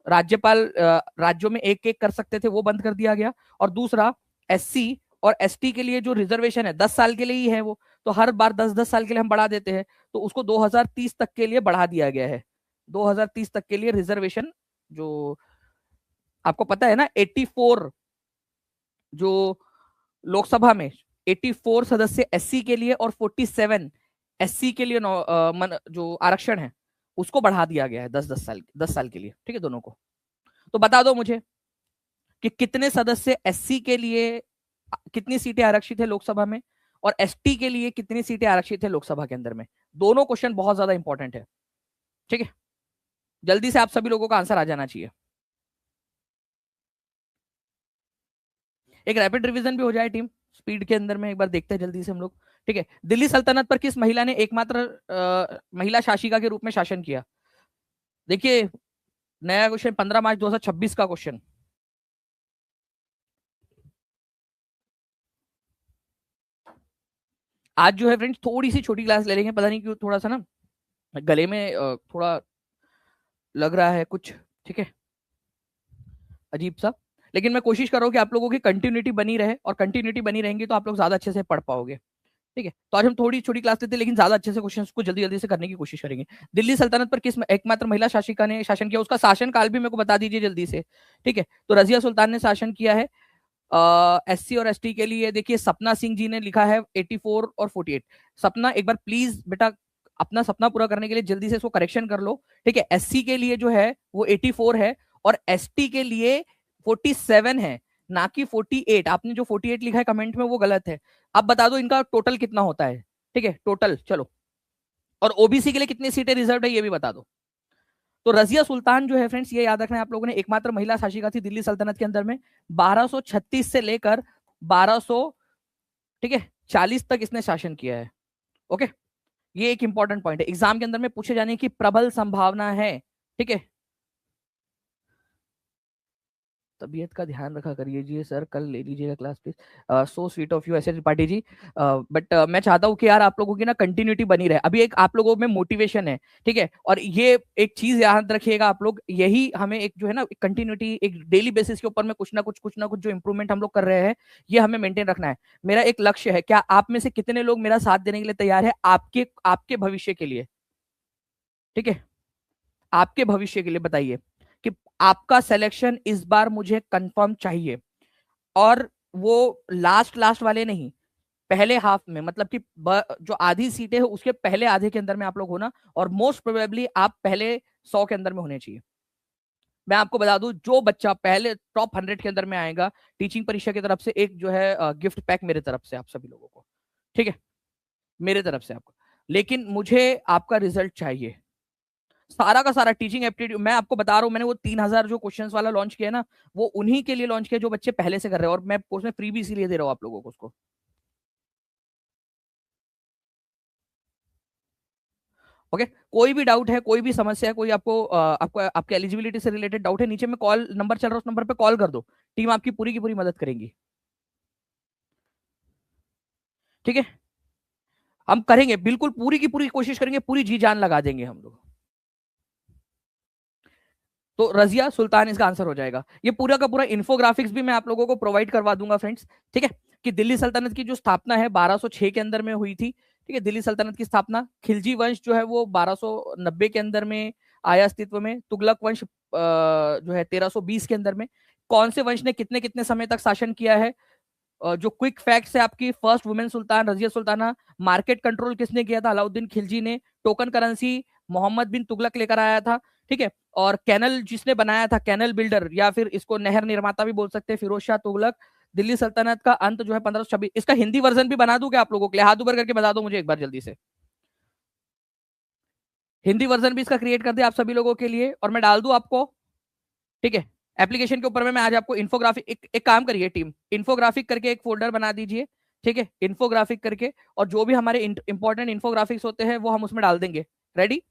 राज्यपाल राज्यों में एक एक कर सकते थे, वो बंद कर दिया गया। और दूसरा, एससी और एसटी के लिए जो रिजर्वेशन है 10 साल के लिए ही है वो, तो हर बार 10-10 साल के लिए हम बढ़ा देते हैं, तो उसको 2030 तक के लिए बढ़ा दिया गया है। 2030 तक के लिए रिजर्वेशन, जो आपको पता है ना 84 जो लोकसभा में 84 सदस्य एससी के लिए और 47 एससी के लिए जो आरक्षण है उसको बढ़ा दिया गया है 10 साल के लिए, ठीक है, दोनों को। तो बता दो मुझे कि कितने सदस्य एससी के लिए कितनी सीटें आरक्षित है लोकसभा में, और एसटी के लिए कितनी सीटें आरक्षित है लोकसभा के अंदर में। दोनों क्वेश्चन बहुत ज्यादा इंपॉर्टेंट है, ठीक है, जल्दी से आप सभी लोगों का आंसर आ जाना चाहिए। एक रैपिड रिवीजन भी हो जाए टीम, स्पीड के अंदर में एक बार देखते हैं जल्दी से हम लोग, ठीक है। दिल्ली सल्तनत पर किस महिला ने एकमात्र महिला शासिका के रूप में शासन किया? देखिए, नया क्वेश्चन 15 मार्च 2026 का क्वेश्चन। आज जो है फ्रेंड्स थोड़ी सी छोटी क्लास ले लेंगे, पता नहीं क्यों थोड़ा सा ना गले में थोड़ा लग रहा है कुछ, ठीक है, अजीब सा। लेकिन मैं कोशिश कर रहा हूँ कि आप लोगों की कंटिन्यूटी बनी रहे, और कंटिन्यूटी बनी रहेंगी तो आप लोग ज्यादा अच्छे से पढ़ पाओगे, ठीक है। तो आज हम थोड़ी छोटी क्लास लेते हैं, लेकिन ज्यादा अच्छे से क्वेश्चन को जल्दी जल्दी से करने की कोशिश करेंगे। दिल्ली सल्तनत पर किस एकमात्र महिला शासिका ने शासन किया? उसका शासन काल भी मेरे को बता दीजिए जल्दी से, ठीक है। तो रजिया सुल्तान ने शासन किया है। एससी और एसटी के लिए देखिए सपना सिंह जी ने लिखा है 84 और 48। सपना, एक बार प्लीज बेटा अपना सपना पूरा करने के लिए जल्दी से इसको करेक्शन कर लो, ठीक है। एससी के लिए जो है वो 84 है, और एसटी के लिए 47 है, ना कि 48। आपने जो 48 लिखा है कमेंट में वो गलत है। अब बता दो इनका टोटल कितना होता है, ठीक है, टोटल चलो। और ओबीसी के लिए कितनी सीटें रिजर्व है ये भी बता दो। तो रजिया सुल्तान जो है फ्रेंड्स, ये याद रखना है आप लोगों ने, एकमात्र महिला शासिका थी दिल्ली सल्तनत के अंदर में। 1236 से लेकर 1200 ठीक है, 40 तक इसने शासन किया है। ओके, ये एक इंपॉर्टेंट पॉइंट है, एग्जाम के अंदर में पूछे जाने की प्रबल संभावना है। ठीक है, तबीयत का ध्यान रखा करिए सर, कल ले लीजिएगा class please. So sweet of you ऐसे त्रिपाठी जी। बट मैं चाहता हूँ कि यार आप लोगों की ना कंटिन्यूटी बनी रहे, अभी एक आप लोगों में मोटिवेशन है। ठीक है, और ये एक चीज याद रखिएगा आप लोग, यही हमें एक जो है ना कंटिन्यूटी, एक डेली बेसिस के ऊपर में कुछ ना कुछ जो इंप्रूवमेंट हम लोग कर रहे हैं, ये हमें मेंटेन रखना है। मेरा एक लक्ष्य है, क्या आप में से कितने लोग मेरा साथ देने के लिए तैयार है, आपके आपके भविष्य के लिए? ठीक है, आपके भविष्य के लिए बताइए कि आपका सिलेक्शन इस बार मुझे कंफर्म चाहिए। और वो लास्ट लास्ट वाले नहीं, पहले हाफ में, मतलब कि जो आधी सीटें है उसके पहले आधे के अंदर में आप लोग होना, और मोस्ट प्रोबेबली आप पहले 100 के अंदर में होने चाहिए। मैं आपको बता दूं, जो बच्चा पहले टॉप 100 के अंदर में आएगा, टीचिंग परीक्षा की तरफ से एक जो है गिफ्ट पैक मेरे तरफ से आप सभी लोगों को। ठीक है, मेरे तरफ से आपको। लेकिन मुझे आपका रिजल्ट चाहिए, सारा का सारा टीचिंग एप्टीट्यूड। मैं आपको बता रहा हूँ, मैंने वो 3000 जो क्वेश्चंस वाला लॉन्च किया ना, वो उन्हीं के लिए लॉन्च किया जो बच्चे पहले से कर रहे हैं, और मैं कोर्स में फ्री भी इसीलिए दे रहा हूँ आप लोगों को उसको। ओके, कोई भी डाउट है, कोई भी समस्या है, कोई आपको आपके एलिजिबिलिटी से रिलेटेड डाउट है, नीचे में कॉल नंबर चल रहा है, उस नंबर पे कॉल कर दो, टीम आपकी पूरी की पूरी मदद करेंगी। ठीक है, हम करेंगे, बिल्कुल पूरी की पूरी कोशिश करेंगे, पूरी जी जान लगा देंगे हम लोग। तो रजिया सुल्तान इसका आंसर हो जाएगा। ये पूरा का पूरा इन्फोग्राफिक्स भी मैं आप लोगों को प्रोवाइड करवा दूंगा फ्रेंड्स। ठीक है, कि दिल्ली सल्तनत की जो स्थापना है 1206 के अंदर में हुई थी। ठीक है, दिल्ली सल्तनत की स्थापना, खिलजी वंश जो है वो 1290 के अंदर में आया अस्तित्व में, तुगलक वंश जो है 1320 के अंदर में। कौन से वंश ने कितने कितने समय तक शासन किया है? जो क्विक फैक्ट्स है आपकी, फर्स्ट वुमेन सुल्तान रजिया सुल्ताना। मार्केट कंट्रोल किसने किया था? अलाउद्दीन खिलजी ने। टोकन करेंसी मोहम्मद बिन तुगलक लेकर आया था। ठीक है, और कैनल जिसने बनाया था, कैनल बिल्डर या फिर इसको नहर निर्माता भी बोल सकते हैं, फिरोज शाह तुगलक। दिल्ली सल्तनत का अंत जो है 1526। इसका हिंदी वर्जन भी बना दूं क्या आप लोगों के लिए? हाथ ऊपर करके बता दो मुझे एक बार जल्दी से। हिंदी वर्जन भी इसका क्रिएट कर दे आप सभी लोगों के लिए, और मैं डाल दूं आपको। ठीक है, एप्लीकेशन के ऊपर में मैं आज आपको इन्फोग्राफिक, एक काम करिए टीम, इन्फोग्राफिक करके एक फोल्डर बना दीजिए। ठीक है, इन्फोग्राफिक करके, और जो भी हमारे इंपॉर्टेंट इन्फोग्राफिक्स होते हैं वो हम उसमें डाल देंगे। रेडी?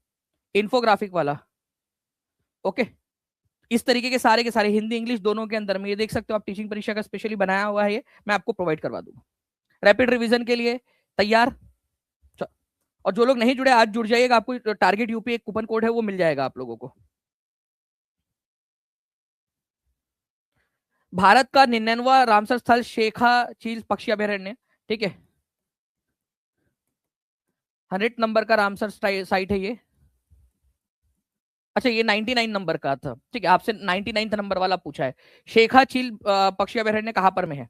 इन्फोग्राफिक वाला। ओके, इस तरीके के सारे हिंदी इंग्लिश दोनों के अंदर में, ये देख सकते हो आप, टीचिंग परीक्षा का स्पेशली बनाया हुआ है, ये मैं आपको प्रोवाइड करवा दूंगा रैपिड रिवीजन के लिए। तैयार? और जो लोग नहीं जुड़े आज जुड़ जाइएगा, आपको टारगेट यूपी एक कूपन कोड है वो मिल जाएगा आप लोगों को। भारत का 99वां रामसर स्थल शेखा चील पक्षी अभयारण्य। ठीक है, 100 नंबर का रामसर साइट है ये। अच्छा, ये 99 नंबर का था। ठीक है, आपसे 99 नंबर वाला पूछा है। शेखा चील पक्षी अभयारण्य कहां पर में है?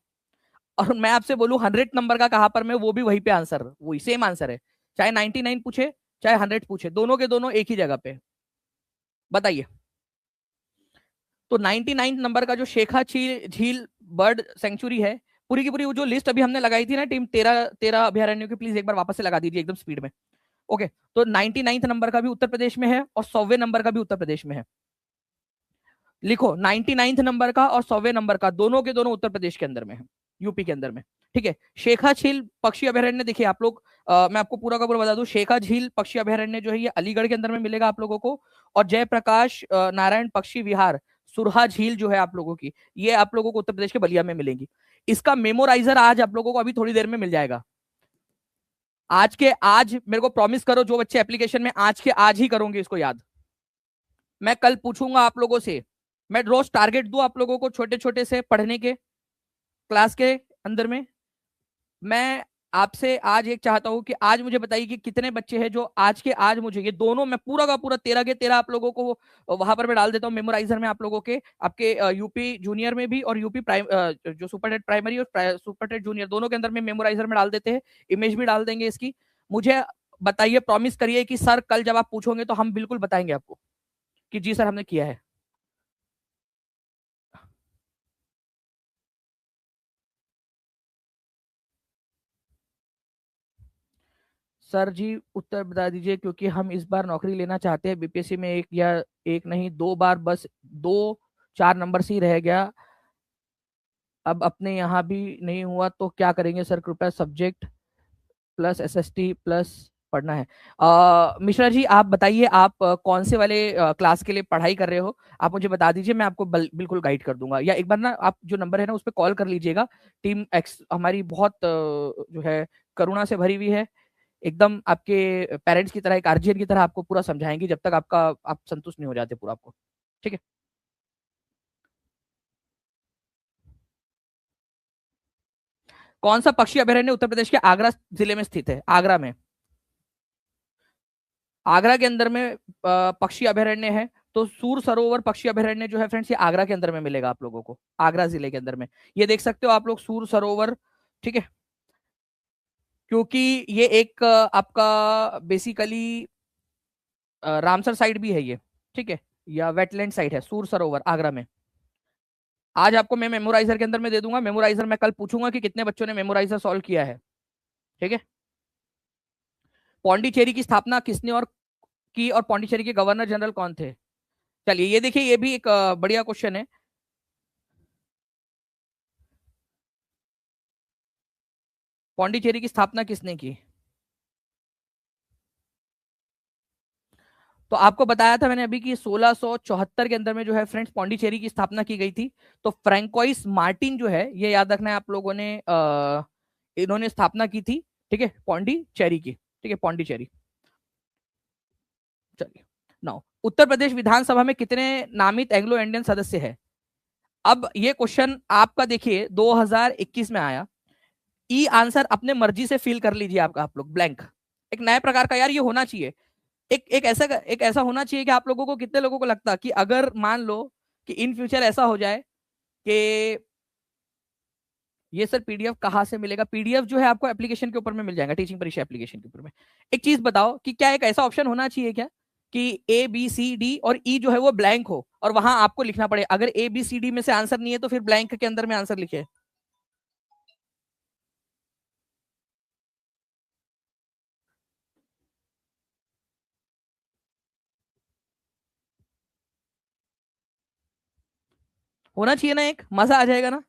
और मैं आपसे बोलूं 100 नंबर का कहां पर में, वो भी वहीं पे आंसर, वही सेम आंसर है, चाहे 99 पूछे चाहे 100 पूछे, दोनों के दोनों एक ही जगह पे। बताइए। तो 99 नंबर का जो शेखा झील झील बर्ड सेंचुरी है, पूरी की पूरी वो जो लिस्ट अभी हमने लगाई थी ना टीम, 13 अभयारण्यों की, प्लीज एक बार वापस से लगा दीजिए एकदम स्पीड में। ओके, तो 99 नंबर का भी उत्तर प्रदेश में है, और 100वें नंबर का भी उत्तर प्रदेश में है। लिखो, 99 नंबर का और 100वें नंबर का, दोनों के दोनों उत्तर प्रदेश के अंदर में है, यूपी के अंदर में। ठीक है, शेखा झील पक्षी अभयारण्य देखिए आप लोग, मैं आपको पूरा का पूरा बता दूं, शेखा झील पक्षी अभयारण्य जो है ये अलीगढ़ के अंदर में मिलेगा आप लोगों को। और जयप्रकाश नारायण पक्षी विहार सुरहा झील जो है आप लोगों की, ये आप लोगों को उत्तर प्रदेश के बलिया में मिलेंगी। इसका मेमोराइजर आज आप लोगों को अभी थोड़ी देर में मिल जाएगा। आज के आज मेरे को प्रॉमिस करो, जो बच्चे एप्लीकेशन में आज के आज ही करोगे इसको याद। मैं कल पूछूंगा आप लोगों से, मैं रोज टारगेट दूं आप लोगों को छोटे छोटे से पढ़ने के, क्लास के अंदर में। मैं आपसे आज एक चाहता हूं कि आज मुझे बताइए कि कितने बच्चे हैं जो आज के आज मुझे ये दोनों, मैं पूरा का पूरा 13 के 13 आप लोगों को वहां पर मैं डाल देता हूं मेमोराइजर में, आप लोगों के आपके यूपी जूनियर में भी, और यूपी प्राइम जो सुपर टेट प्राइमरी और सुपर टेट जूनियर दोनों के अंदर में मेमोराइजर में डाल देते हैं। इमेज भी डाल देंगे इसकी। मुझे बताइए, प्रॉमिस करिए कि सर कल जब आप पूछोगे तो हम बिल्कुल बताएंगे आपको कि जी सर हमने किया है। सर जी उत्तर बता दीजिए, क्योंकि हम इस बार नौकरी लेना चाहते हैं बीपीएससी में, एक या एक नहीं 2 बार, बस 2 4 नंबर से ही रह गया। अब अपने यहाँ भी नहीं हुआ तो क्या करेंगे सर, कृपया सब्जेक्ट प्लस एसएसटी प्लस पढ़ना है। मिश्रा जी आप बताइए, आप कौन से वाले क्लास के लिए पढ़ाई कर रहे हो, आप मुझे बता दीजिए, मैं आपको बिल्कुल गाइड कर दूंगा। या एक बार ना आप जो नंबर है ना उस पर कॉल कर लीजिएगा। टीम एक्स हमारी बहुत जो है करुणा से भरी हुई है, एकदम आपके पेरेंट्स की तरह, एक गार्जियन की तरह आपको पूरा समझाएंगे जब तक आप संतुष्ट नहीं हो जाते पूरा आपको। ठीक है। कौन सा पक्षी अभयारण्य उत्तर प्रदेश के आगरा जिले में स्थित है? आगरा में, आगरा के अंदर में पक्षी अभयारण्य है। तो सूर सरोवर पक्षी अभयारण्य जो है फ्रेंड्स, ये आगरा के अंदर में मिलेगा आप लोगों को, आगरा जिले के अंदर में। ये देख सकते हो आप लोग सूर सरोवर। ठीक है, क्योंकि ये एक आपका बेसिकली रामसर साइड भी है ये। ठीक है, या वेटलैंड साइड है सूर सरोवर आगरा में। आज आपको मैं मेमोराइजर के अंदर में दे दूंगा, मेमोराइजर मैं कल पूछूंगा कि कितने बच्चों ने मेमोराइजर सॉल्व किया है। ठीक है। पौंडीचेरी की स्थापना किसने और की, और पौंडीचेरी के गवर्नर जनरल कौन थे? चलिए ये देखिए, ये भी एक बढ़िया क्वेश्चन है। पौंडीचेरी की स्थापना किसने की? तो आपको बताया था मैंने अभी कि 1674 के अंदर में जो है फ्रेंड्स पौंडीचेरी की स्थापना की गई थी। तो फ्रैंकोइस मार्टिन जो है, ये याद रखना है आप लोगों ने, इन्होंने स्थापना की थी। ठीक है, पौंडीचेरी की। ठीक है, पौंडीचेरी। चलिए, नाउ उत्तर प्रदेश विधानसभा में कितने नामित एंग्लो इंडियन सदस्य है? अब ये क्वेश्चन आपका देखिए 2021 में आया। ई आंसर अपने मर्जी से फिल कर लीजिए, आपका आप लोग ब्लैंक। एक नए प्रकार का यार ये होना चाहिए। एक ऐसा होना चाहिए कि आप लोगों को, कितने लोगों को लगता कि अगर मान लो कि इन फ्यूचर ऐसा हो जाए कि ये सर पीडीएफ कहाँ से मिलेगा? पीडीएफ जो है आपको एप्लीकेशन के ऊपर में मिल जाएगा, टीचिंग परीक्षा एप्लीकेशन के ऊपर में। एक चीज बताओ कि क्या एक ऐसा ऑप्शन होना चाहिए क्या कि ए बी सी डी और ई जो है वो ब्लैंक हो और वहां आपको लिखना पड़े? अगर ए बी सी डी में से आंसर नहीं है तो फिर ब्लैंक के अंदर में आंसर लिखे। होना चाहिए ना, एक मजा आ जाएगा ना।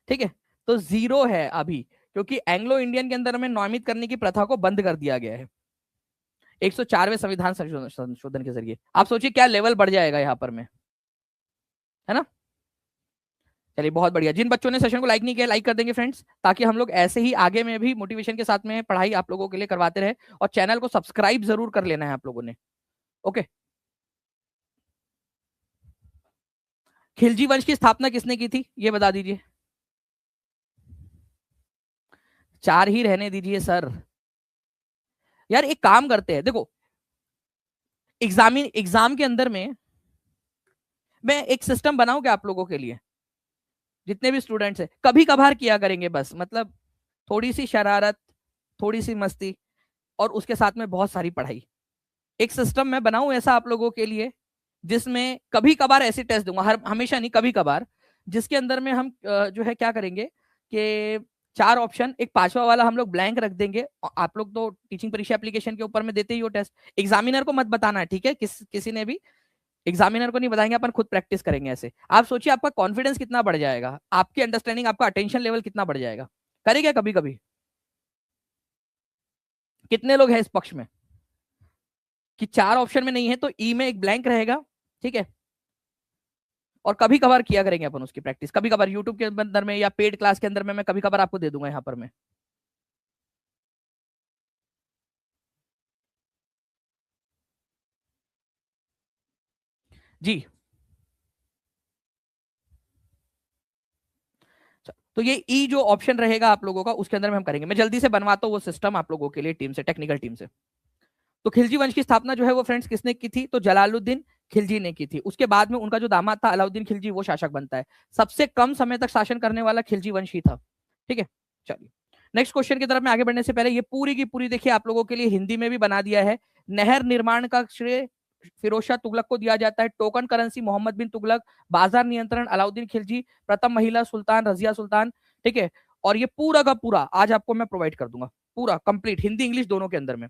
ठीक है, तो जीरो है अभी, क्योंकि एंग्लो इंडियन के अंदर में नामित करने की प्रथा को बंद कर दिया गया है 104वें संविधान संशोधन के जरिए। आप सोचिए क्या लेवल बढ़ जाएगा यहाँ पर में, है ना। चलिए बहुत बढ़िया। जिन बच्चों ने सेशन को लाइक नहीं किया, लाइक कर देंगे फ्रेंड्स, ताकि हम लोग ऐसे ही आगे में भी मोटिवेशन के साथ में पढ़ाई आप लोगों के लिए करवाते रहे। और चैनल को सब्सक्राइब जरूर कर लेना है आप लोगों ने। ओके। खिलजी वंश की स्थापना किसने की थी, ये बता दीजिए। चार ही रहने दीजिए सर। यार एक काम करते हैं, देखो एग्जाम के अंदर में मैं एक सिस्टम बनाऊं क्या आप लोगों के लिए? जितने भी स्टूडेंट्स हैं कभी कभार किया करेंगे बस, मतलब थोड़ी सी शरारत, थोड़ी सी मस्ती, और उसके साथ में बहुत सारी पढ़ाई। एक सिस्टम मैं बनाऊं ऐसा आप लोगों के लिए, जिसमें कभी कभार ऐसे टेस्ट दूंगा, हर हमेशा नहीं, कभी कभार, जिसके अंदर में हम जो है क्या करेंगे कि चार ऑप्शन, एक पांचवा वाला हम लोग ब्लैंक रख देंगे। आप लोग तो टीचिंग परीक्षा एप्लीकेशन के ऊपर में देते ही हो टेस्ट, एग्जामिनर को मत बताना है, ठीक है? किसी ने भी एग्जामिनर को नहीं बताएंगे, अपन खुद प्रैक्टिस करेंगे ऐसे। आप सोचिए आपका कॉन्फिडेंस कितना बढ़ जाएगा, आपकी अंडरस्टैंडिंग, आपका अटेंशन लेवल कितना बढ़ जाएगा। करेगा कभी कभी? कितने लोग हैं इस पक्ष में कि चार ऑप्शन में नहीं है तो ई में एक ब्लैंक रहेगा? ठीक है, और कभी कभार किया करेंगे अपन उसकी प्रैक्टिस, कभी कभार यूट्यूब के अंदर में या पेड क्लास के अंदर में मैं कभी कभार आपको दे दूंगा यहाँ पर मैं। जी। तो ये ई जो ऑप्शन रहेगा आप लोगों का, उसके अंदर में हम करेंगे। मैं जल्दी से बनवाता हूँ वो सिस्टम आप लोगों के लिए, टीम से, टेक्निकल टीम से। तो खिलजी वंश की स्थापना जो है वो फ्रेंड्स किसने की थी? तो जलालुद्दीन खिलजी ने की थी। उसके बाद में उनका जो दामाद था अलाउद्दीन खिलजी, वो शासक बनता है। सबसे कम समय तक शासन करने वाला खिलजी वंश ही था। ठीक है, चलिए नेक्स्ट क्वेश्चन की तरफ में आगे बढ़ने से पहले ये पूरी की पूरी देखिए आप लोगों के लिए हिंदी में भी बना दिया है। नहर निर्माण का श्रेय फिरोज शाह तुगलक को दिया जाता है। टोकन करेंसी मोहम्मद बिन तुगलक। बाजार नियंत्रण अलाउद्दीन खिलजी। प्रथम महिला सुल्तान रजिया सुल्तान। ठीक है, और ये पूरा का पूरा आज आपको मैं प्रोवाइड कर दूंगा, पूरा कंप्लीट हिंदी इंग्लिश दोनों के अंदर में।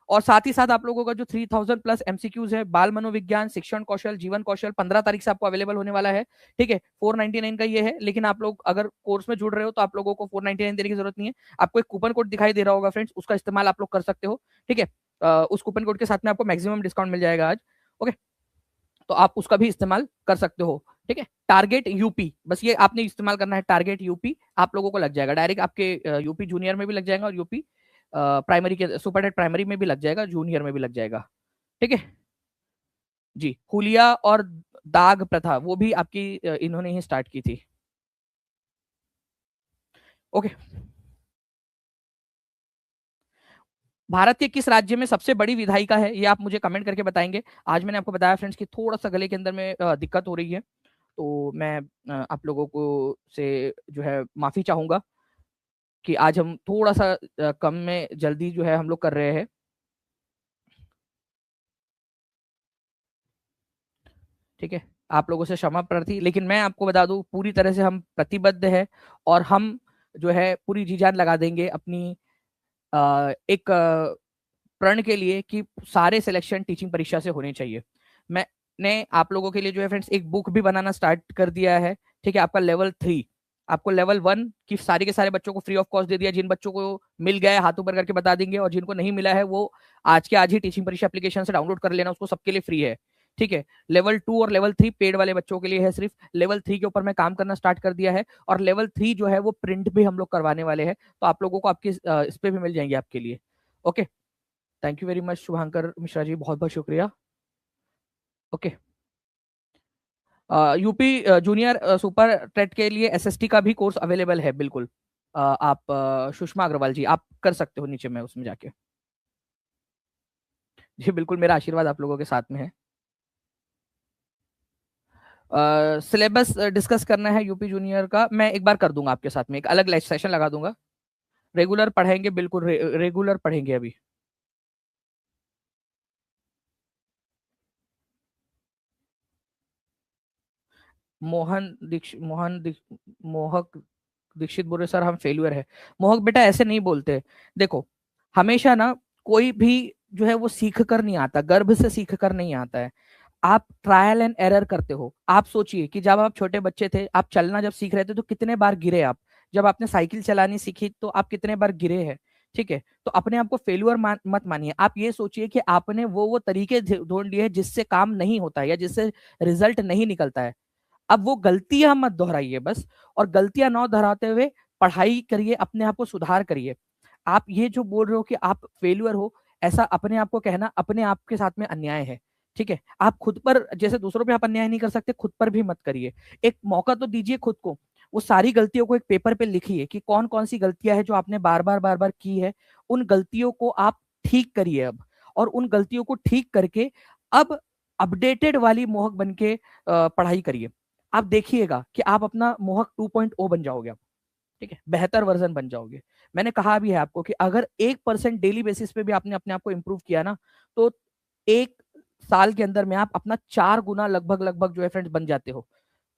और साथ ही साथ आप लोगों का जो 3000 प्लस एमसीक्यूज है, बाल मनोविज्ञान, शिक्षण कौशल, जीवन कौशल, 15 तारीख से आपको अवेलेबल होने वाला है। ठीक है, 499 का ये है, लेकिन आप लोग अगर कोर्स में जुड़ रहे हो तो आप लोगों को 499 देने की जरूरत नहीं है। आपको एक कूपन कोड दिखाई दे रहा होगा फ्रेंड्स, उसका इस्तेमाल आप लोग कर सकते हो। ठीक है, उस कूपन कोड के साथ में आपको मैक्सिमम डिस्काउंट मिल जाएगा आज। ओके, तो आप उसका भी इस्तेमाल कर सकते हो। ठीक है, टारगेट यूपी, बस ये आपने इस्तेमाल करना है, टारगेट यूपी आप लोगों को लग जाएगा डायरेक्ट, आपके यूपी जूनियर में भी लग जाएगा और यूपी प्राइमरी के सुपर टेट प्राइमरी में भी लग जाएगा, जूनियर में भी लग जाएगा। ठीक है जी, हुलिया और दाग प्रथा वो भी आपकी इन्होंने ही स्टार्ट की थी। ओके, भारत के किस राज्य में सबसे बड़ी विधायिका है, ये आप मुझे कमेंट करके बताएंगे। आज मैंने आपको बताया फ्रेंड्स कि थोड़ा सा गले के अंदर में दिक्कत हो रही है, तो मैं आप लोगों को से जो है माफी चाहूंगा कि आज हम थोड़ा सा कम में जल्दी जो है हम लोग कर रहे हैं। ठीक है, आप लोगों से क्षमा प्रार्थी, लेकिन मैं आपको बता दूं पूरी तरह से हम प्रतिबद्ध है और हम जो है पूरी जी जान लगा देंगे अपनी एक प्रण के लिए कि सारे सिलेक्शन टीचिंग परीक्षा से होने चाहिए। मैंने आप लोगों के लिए जो है फ्रेंड्स एक बुक भी बनाना स्टार्ट कर दिया है। ठीक है, आपका लेवल 3, आपको लेवल 1 की सारे के सारे बच्चों को फ्री ऑफ कॉस्ट दे दिया। जिन बच्चों को मिल गया है हाथ ऊपर करके बता देंगे, और जिनको नहीं मिला है वो आज के आज ही टीचिंग परीक्षा एप्लीकेशन से डाउनलोड कर लेना, उसको सबके लिए फ्री है। ठीक है, लेवल 2 और लेवल 3 पेड वाले बच्चों के लिए है सिर्फ। लेवल 3 के ऊपर मैं काम करना स्टार्ट कर दिया है, और लेवल 3 जो है वो प्रिंट भी हम लोग करवाने वाले हैं, तो आप लोगों को आपकी इस पे भी मिल जाएंगे आपके लिए। Okay, thank you very much Shubhankar Mishra ji, बहुत बहुत शुक्रिया। Okay, UP junior super TET के लिए एसएसटी का भी कोर्स अवेलेबल है, बिल्कुल। आप सुषमा अग्रवाल जी, आप कर सकते हो नीचे में उसमें जाके। जी बिल्कुल, मेरा आशीर्वाद आप लोगों के साथ में है। सिलेबस डिस्कस करना है यूपी जूनियर का, मैं एक बार कर दूंगा आपके साथ में, एक अलग सेशन लगा दूंगा। रेगुलर पढ़ेंगे, बिल्कुल रेगुलर पढ़ेंगे अभी। मोहक दीक्षित बोल रहे सर हम फेल्यूर है। मोहक बेटा ऐसे नहीं बोलते, देखो हमेशा ना कोई भी जो है वो सीख कर नहीं आता, गर्भ से सीख कर नहीं आता है। आप ट्रायल एंड एरर करते हो। आप सोचिए कि जब आप छोटे बच्चे थे, आप चलना जब सीख रहे थे तो कितने बार गिरे आप। जब आपने साइकिल चलानी सीखी तो आप कितने बार गिरे हैं। ठीक है, तो अपने आप को फेल्यूर मत मानिए। आप ये सोचिए कि आपने वो तरीके ढूंढ लिए हैं जिससे काम नहीं होता है या जिससे रिजल्ट नहीं निकलता है। अब वो गलतियां मत दोहराइए बस, और गलतियां ना दोहराते हुए पढ़ाई करिए, अपने आप को सुधार करिए। आप ये जो बोल रहे हो कि आप फेल्यूर हो, ऐसा अपने आप को कहना अपने आप के साथ में अन्याय है। ठीक है, आप खुद पर जैसे दूसरों पे आप अन्याय नहीं कर सकते, खुद पर भी मत करिए। एक मौका तो दीजिए खुद को, वो सारी गलतियों को एक पेपर पे लिखिए कि कौन कौन सी गलतियां हैं जो आपने बार बार की है। उन गलतियों को आप ठीक करिए अब, और उन गलतियों को ठीक करके अब अपडेटेड वाली मोहक बन के पढ़ाई करिए। आप देखिएगा कि आप अपना मोहक 2.0 बन जाओगे आप। ठीक है, बेहतर वर्जन बन जाओगे। मैंने कहा भी है आपको कि अगर 1% डेली बेसिस पे भी आपने अपने आप को इंप्रूव किया ना, तो 1 साल के अंदर में आप अपना 4 गुना लगभग लगभग जो है फ्रेंड्स बन जाते हो।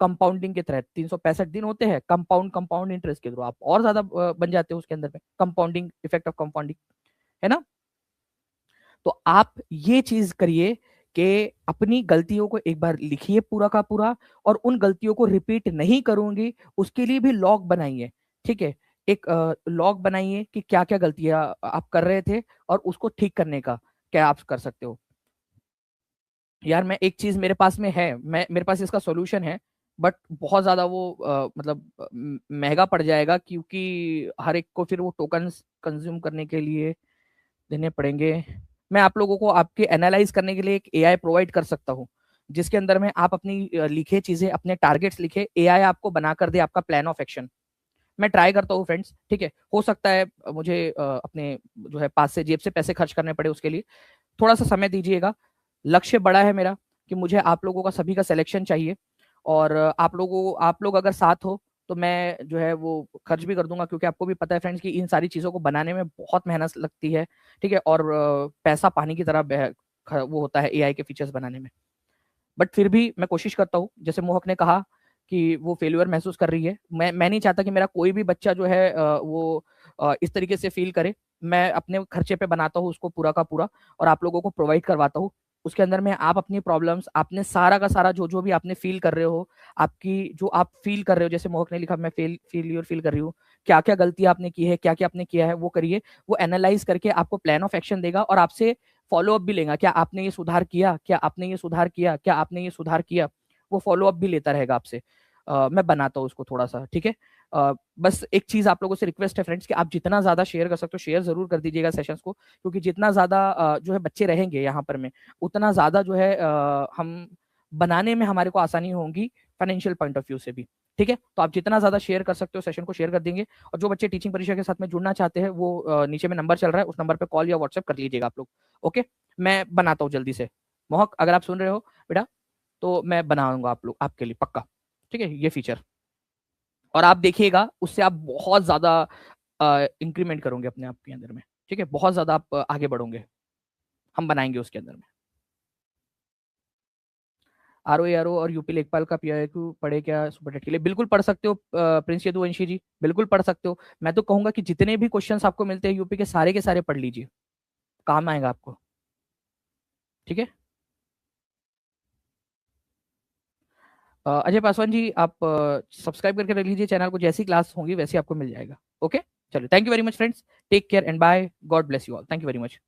कंपाउंडिंग के तहत 365 दिन होते हैं, कंपाउंड कंपाउंड इंटरेस्ट के थ्रू आप और ज्यादा बन जाते हो उसके अंदर में, कंपाउंडिंग इफेक्ट ऑफ कंपाउंडिंग, है ना। तो आप ये चीज करिए कि अपनी गलतियों को एक बार लिखिए पूरा का पूरा, और उन गलतियों को रिपीट नहीं करूंगी उसके लिए भी लॉग बनाइए। ठीक है, एक लॉग बनाइए कि क्या क्या गलतियां आप कर रहे थे और उसको ठीक करने का क्या आप कर सकते हो। यार मैं एक चीज मेरे पास में है, मैं मेरे पास इसका सॉल्यूशन है, बट बहुत ज्यादा वो मतलब महंगा पड़ जाएगा, क्योंकि हर एक को फिर वो टोकन्स कंज्यूम करने के लिए देने पड़ेंगे। मैं आप लोगों को आपके एनालाइज करने के लिए एक एआई प्रोवाइड कर सकता हूँ, जिसके अंदर में आप अपनी लिखे चीजें, अपने टारगेट्स लिखे, एआई आपको बना कर दे आपका प्लान ऑफ एक्शन। मैं ट्राई करता हूँ फ्रेंड्स। ठीक है, हो सकता है मुझे अपने जो है पास से जेब से पैसे खर्च करने पड़े, उसके लिए थोड़ा सा समय दीजिएगा। लक्ष्य बड़ा है मेरा कि मुझे आप लोगों का सभी का सिलेक्शन चाहिए, और आप लोग अगर साथ हो तो मैं जो है वो खर्च भी कर दूंगा, क्योंकि आपको भी पता है फ्रेंड्स कि इन सारी चीज़ों को बनाने में बहुत मेहनत लगती है। ठीक है, और पैसा पानी की तरह वो होता है एआई के फीचर्स बनाने में। बट फिर भी मैं कोशिश करता हूँ, जैसे मोहक ने कहा कि वो फेल्यूर महसूस कर रही है, मैं नहीं चाहता कि मेरा कोई भी बच्चा जो है वो इस तरीके से फील करे। मैं अपने खर्चे पे बनाता हूँ उसको पूरा का पूरा, और आप लोगों को प्रोवाइड करवाता हूँ। उसके अंदर में आप अपनी प्रॉब्लम्स, आपने सारा का सारा जो जो भी आपने फील कर रहे हो, आपकी जो आप फील कर रहे हो, जैसे मोहक ने लिखा मैं फेलियर फील कर रही हूँ, क्या क्या गलती आपने की है, क्या क्या आपने किया है, वो करिए। वो एनालाइज करके आपको प्लान ऑफ एक्शन देगा और आपसे फॉलो अप भी लेगा, क्या आपने ये सुधार किया, क्या आपने ये सुधार किया, क्या आपने ये सुधार किया। वो फॉलो अप भी लेता रहेगा आपसे। मैं बनाता हूँ उसको थोड़ा सा, ठीक है। बस एक चीज आप लोगों से रिक्वेस्ट है फ्रेंड्स, कि आप जितना ज्यादा शेयर कर सकते हो शेयर जरूर कर दीजिएगा सेशंस को, क्योंकि जितना ज्यादा जो है बच्चे रहेंगे यहाँ पर में, उतना ज्यादा जो है हम बनाने में हमारे को आसानी होगी फाइनेंशियल पॉइंट ऑफ व्यू से भी, ठीक है। तो आप जितना ज्यादा शेयर कर सकते हो सेशन को शेयर कर देंगे। और जो बच्चे टीचिंग परीक्षा के साथ में जुड़ना चाहते हैं वो नीचे में नंबर चल रहा है, उस नंबर पे कॉल या व्हाट्सएप कर लीजिएगा आप लोग। ओके, मैं बनाता हूँ जल्दी से। मोहक अगर आप सुन रहे हो बेटा, तो मैं बनाऊंगा आप लोग आपके लिए पक्का, ठीक है, ये फीचर। और आप देखिएगा उससे आप बहुत ज्यादा इंक्रीमेंट करोगे अपने आप के अंदर में, ठीक है, बहुत ज्यादा आप आगे बढ़ोगे, हम बनाएंगे उसके अंदर में। आर ओ और यूपी लेखपाल का पीआईक्यू पढ़े क्या सुपर टेट के लिए? बिल्कुल पढ़ सकते हो प्रिंस यदुवंशी जी, बिल्कुल पढ़ सकते हो। मैं तो कहूंगा कि जितने भी क्वेश्चंस आपको मिलते हैं यूपी के सारे पढ़ लीजिए, काम आएगा आपको, ठीक है। अजय पासवान जी, आप सब्सक्राइब करके रख लीजिए चैनल को, जैसी क्लास होंगी वैसे आपको मिल जाएगा। ओके, चलो, thank you very much friends, take care and bye, God bless you all, thank you very much.